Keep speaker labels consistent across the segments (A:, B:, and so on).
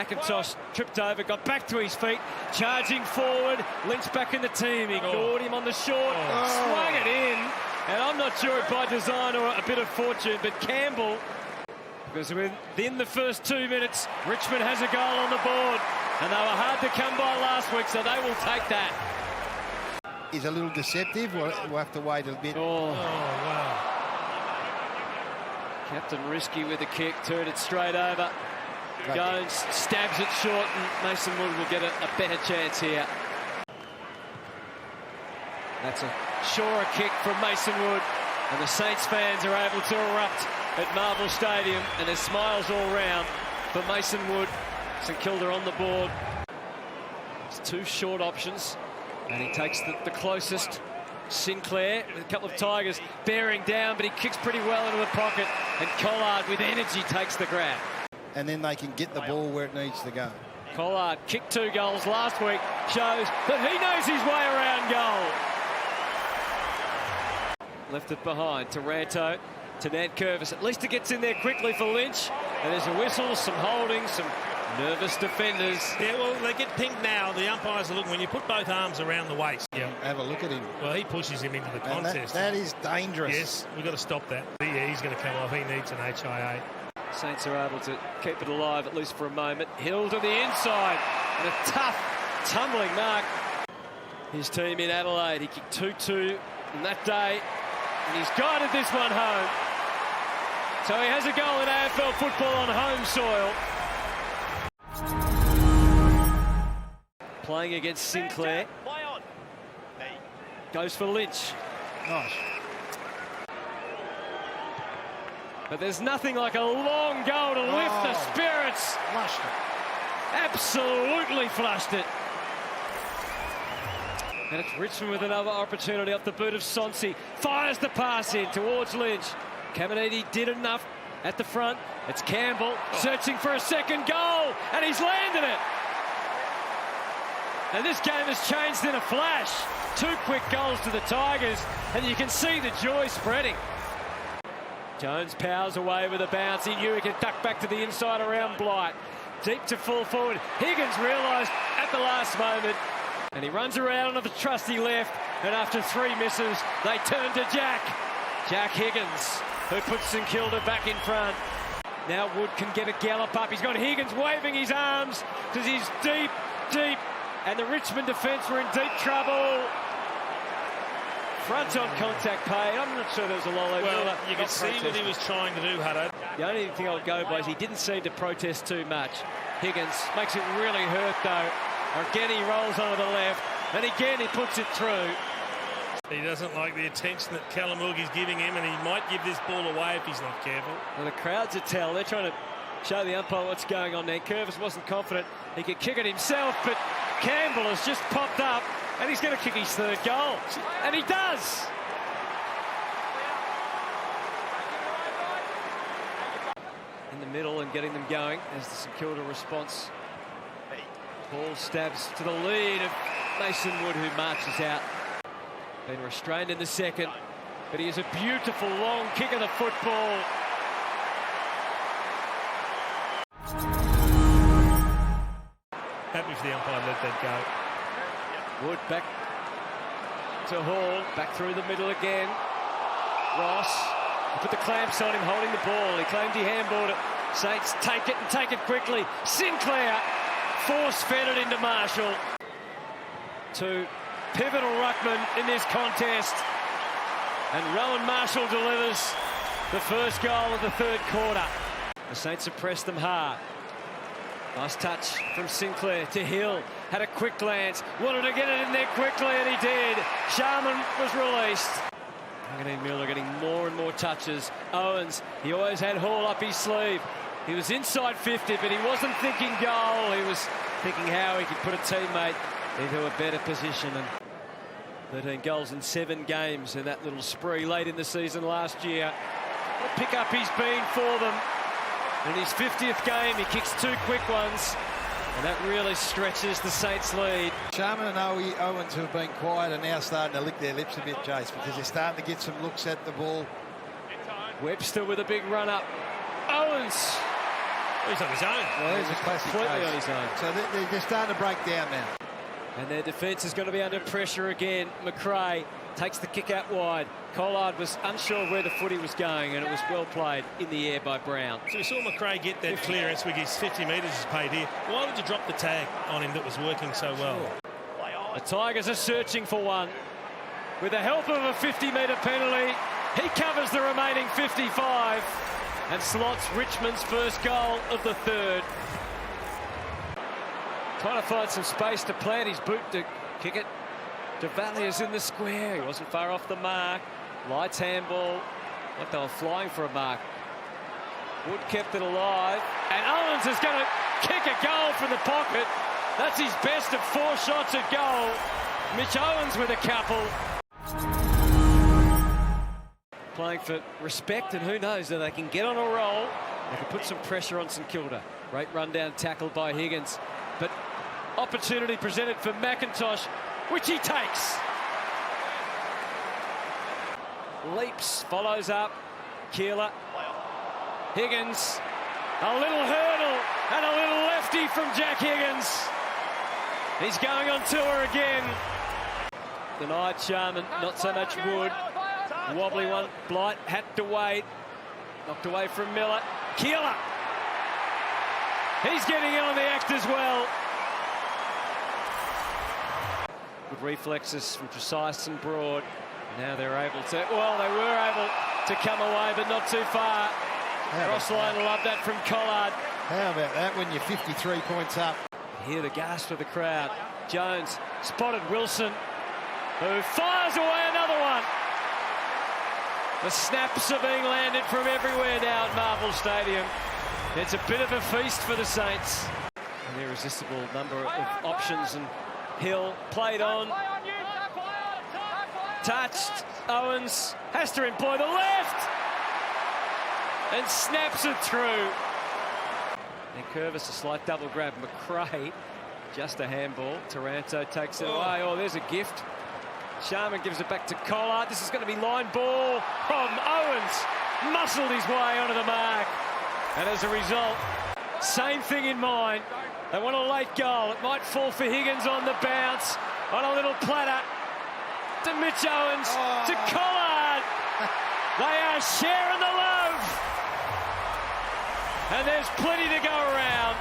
A: McIntosh tripped over, got back to his feet, charging forward. Lynch back in the team, ignored him on the short, swung it in. And I'm not sure if by design or a bit of fortune, but Campbell, because within the first 2 minutes, Richmond has a goal on the board. And they were hard to come by last week, so they will take that.
B: He's a little deceptive. We'll have to wait a bit.
A: Oh,
C: wow.
A: Captain risky with the kick, turned it straight over. Jones stabs it short, and Mason Wood will get a better chance here. That's a surer kick from Mason Wood, and the Saints fans are able to erupt at Marvel Stadium, and there's smiles all round for Mason Wood. St Kilda on the board. It's two short options, and he takes the closest. Sinclair with a couple of Tigers bearing down, but he kicks pretty well into the pocket, and Collard with energy takes the grab.
B: And then they can get the ball where it needs to go.
A: Collard kicked 2 goals last week, shows that he knows his way around goal. Left it behind, Taranto to Ned Curvis. At least it gets in there quickly for Lynch. And there's a whistle, some holding, some nervous defenders.
C: Yeah, well, they get pinged now. The umpires are looking. When you put both arms around the waist.
B: Yeah. Have a look at him.
C: Well, he pushes him into the contest.
B: That is dangerous.
C: Yes, we've got to stop that. Yeah, he's going to come off. He needs an HIA.
A: Saints are able to keep it alive, at least for a moment. Hill to the inside. And a tough, tumbling mark. His team in Adelaide. He kicked 2-2 on that day. And he's guided this one home. So he has a goal in AFL football on home soil. Playing against Sinclair. Goes for Lynch.
B: Nice.
A: But there's nothing like a long goal to lift the spirits.
B: Flushed it.
A: Absolutely flushed it. And it's Richmond with another opportunity off the boot of Sonsi. Fires the pass in towards Lynch. Caminiti did enough at the front. It's Campbell searching for a second goal, and he's landed it. And this game has changed in a flash. 2 quick goals to the Tigers, and you can see the joy spreading. Jones powers away with a bounce. He knew he could duck back to the inside around Blight. Deep to full forward. Higgins realised at the last moment, and he runs around on the trusty left, and after 3 misses, they turn to Jack Higgins, who puts St Kilda back in front. Now Wood can get a gallop up. He's got Higgins waving his arms because he's deep, and the Richmond defence were in deep trouble. Front on contact paid. I'm not sure there was a lot of...
C: Well, you can see what he was trying to do, Hutto.
A: The only thing I would go by is he didn't seem to protest too much. Higgins makes it really hurt, though. Again, he rolls onto the left, and again, he puts it through.
C: He doesn't like the attention that Kalamurgi's giving him, and he might give this ball away if he's not careful.
A: And the crowds are tell. They're trying to show the umpire what's going on there. Curvis wasn't confident he could kick it himself, but Campbell has just popped up, and he's going to kick his 3rd goal. And he does! In the middle and getting them going as the St Kilda response. Paul stabs to the lead of Mason Wood, who marches out. Been restrained in the second, but he is a beautiful long kick of the football.
C: Happy for the umpire let that go.
A: Wood back to Hall, back through the middle again. Ross put the clamps on him, holding the ball. He claimed he handballed it. Saints take it and take it quickly. Sinclair force-fed it into Marshall. 2 pivotal ruckman in this contest. And Rowan Marshall delivers the first goal of the 3rd quarter. The Saints have pressed them hard. Nice touch from Sinclair to Hill. Had a quick glance. Wanted to get it in there quickly, and he did. Sharman was released. Manganine Miller getting more and more touches. Owens, he always had Hall up his sleeve. He was inside 50, but he wasn't thinking goal. He was thinking how he could put a teammate into a better position. And 13 goals in 7 games in that little spree late in the season last year. What a pick-up he's been for them. In his 50th game, he kicks 2 quick ones, and that really stretches the Saints' lead.
B: Sharman and Owens, who have been quiet, are now starting to lick their lips a bit, Jace, because they're starting to get some looks at the ball.
A: Webster with a big run-up. Owens
C: He's on his own.
B: Well, he's a classic
A: completely
B: case.
A: on his own.
B: So they're starting to break down now.
A: And their defence is going to be under pressure again. McRae takes the kick out wide. Collard was unsure where the footy was going, and it was well played in the air by Brown.
C: So we saw McRae get that clearance with his 50 metres is paid here. Why would you drop the tag on him that was working so well?
A: The Tigers are searching for one. With the help of a 50-metre penalty, he covers the remaining 55 and slots Richmond's first goal of the third. Trying to find some space to plant his boot to kick it. Devalier's in the square. He wasn't far off the mark. Lights handball. Like they were flying for a mark. Wood kept it alive. And Owens is going to kick a goal from the pocket. That's his best of 4 shots at goal. Mitch Owens with a couple. Playing for respect, and who knows that they can get on a roll. They can put some pressure on St Kilda. Great rundown tackle by Higgins. But opportunity presented for McIntosh, which he takes. Leaps, follows up. Keeler. Higgins. A little hurdle and a little lefty from Jack Higgins. He's going on tour again. Denied Sharman, not so much Wood. Wobbly one, Blight had to wait. Knocked away from Miller. Keeler. He's getting in on the act as well. Good reflexes from Precise and Broad. Now they're able to, well, they were able to come away, but not too far. Crossline loved that from Collard.
B: How about that when you're 53 points up?
A: Hear the gasp of the crowd. Jones spotted Wilson, who fires away another one. The snaps are being landed from everywhere now at Marvel Stadium. It's a bit of a feast for the Saints. An irresistible number of options, and Hill played on. Touched. Owens has to employ the left and snaps it through. And Curvis a slight double grab. McRae, just a handball. Taranto takes it away. Oh, there's a gift. Sharman gives it back to Collard. This is going to be line ball from Owens. Muscled his way onto the mark. And as a result, same thing in mind. They want a late goal. It might fall for Higgins on the bounce. On a little platter. To Mitch Owens. To Collard. They are sharing the love. And there's plenty to go around.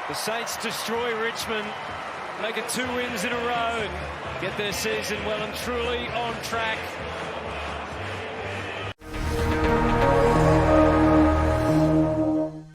A: The Saints destroy Richmond, make it 2 wins in a row and get their season well and truly on track.